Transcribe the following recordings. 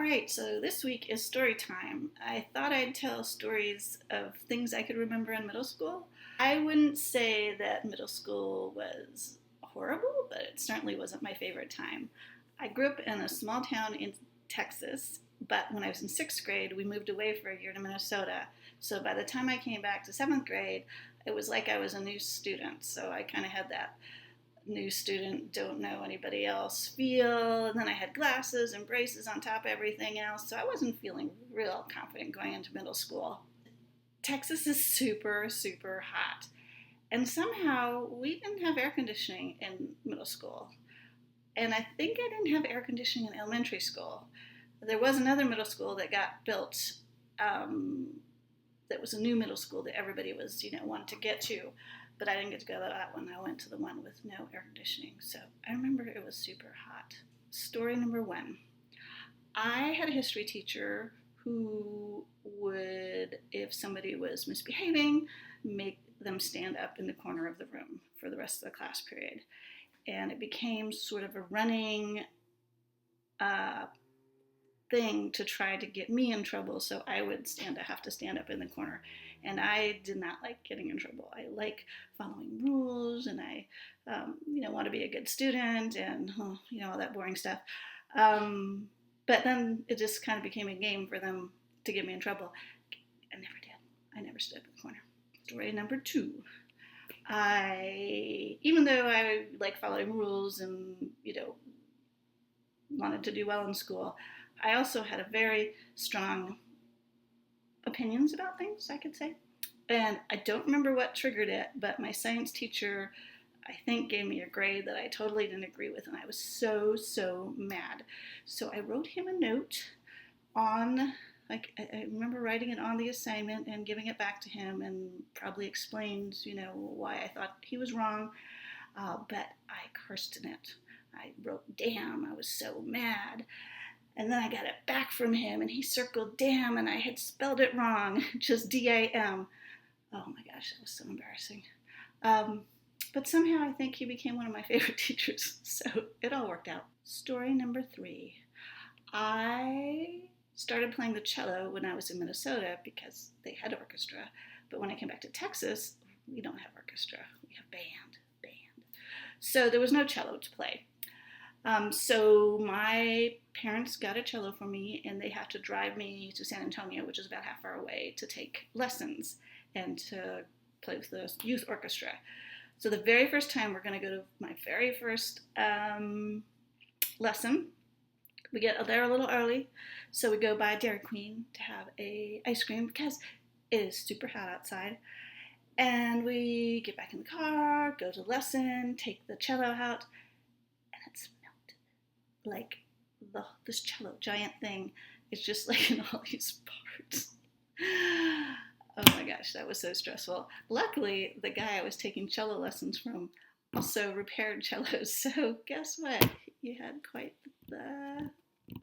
right, so this week is story time. I thought I'd tell stories of things I could remember in middle school. I wouldn't say that middle school was horrible, but it certainly wasn't my favorite time. I grew up in a small town in Texas, but when I was in sixth grade, we moved away for a year to Minnesota. So by the time I came back to seventh grade, it was like I was a new student. So I kind of had that new student, don't know anybody else feel. And then I had glasses and braces on top of everything else. So I wasn't feeling real confident going into middle school. Texas is super, super hot. And somehow we didn't have air conditioning in middle school. And I think I didn't have air conditioning in elementary school. There was another middle school that got built that was a new middle school that everybody was, wanted to get to. But I didn't get to go to that one. I went to the one with no air conditioning. So I remember it was super hot. Story number one. I had a history teacher who would, if somebody was misbehaving, make them stand up in the corner of the room for the rest of the class period. And it became sort of a running thing to try to get me in trouble, so I would have to stand up in the corner. And I did not like getting in trouble. I like following rules, and I, want to be a good student, and all that boring stuff. But then it just kind of became a game for them to get me in trouble. I never did. I never stood up in the corner. Story number two. Even though I like following rules and wanted to do well in school, I also had a very strong opinions about things, I could say. And I don't remember what triggered it, but my science teacher, I think, gave me a grade that I totally didn't agree with, and I was so, so mad. So I wrote him a note on, I remember writing it on the assignment and giving it back to him, and probably explained, why I thought he was wrong, but I cursed in it. I wrote, damn, I was so mad. And then I got it back from him, and he circled damn, and I had spelled it wrong, just D-A-M. Oh my gosh, that was so embarrassing. But somehow I think he became one of my favorite teachers, so it all worked out. Story number three. I started playing the cello when I was in Minnesota because they had orchestra, but when I came back to Texas, we don't have orchestra, we have band. So there was no cello to play. So my parents got a cello for me, and they had to drive me to San Antonio, which is about half hour away, to take lessons and to play with the youth orchestra. So the very first time we're going to go to my very first lesson, we get there a little early, so we go by Dairy Queen to have a ice cream because it is super hot outside. And we get back in the car, go to lesson, take the cello out, and it's like this cello giant thing is just like in all these parts. Oh my gosh, that was so stressful. Luckily, the guy I was taking cello lessons from also repaired cellos, so guess what? He had quite the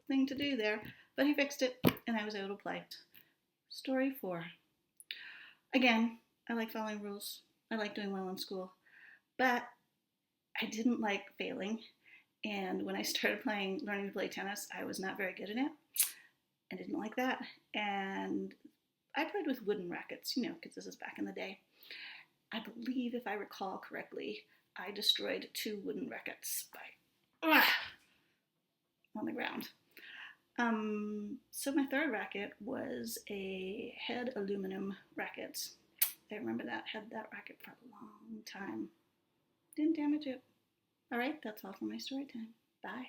thing to do there, but he fixed it, and I was able to play. Story 4. Again, I like following rules. I like doing well in school, but I didn't like failing. And when I started learning to play tennis, I was not very good at it. I didn't like that. And I played with wooden rackets, because this is back in the day. I believe, if I recall correctly, I destroyed 2 wooden rackets on the ground. So my third racket was a head aluminum racket. I remember that. Had that racket for a long time. Didn't damage it. All right, that's all for my story time. Bye.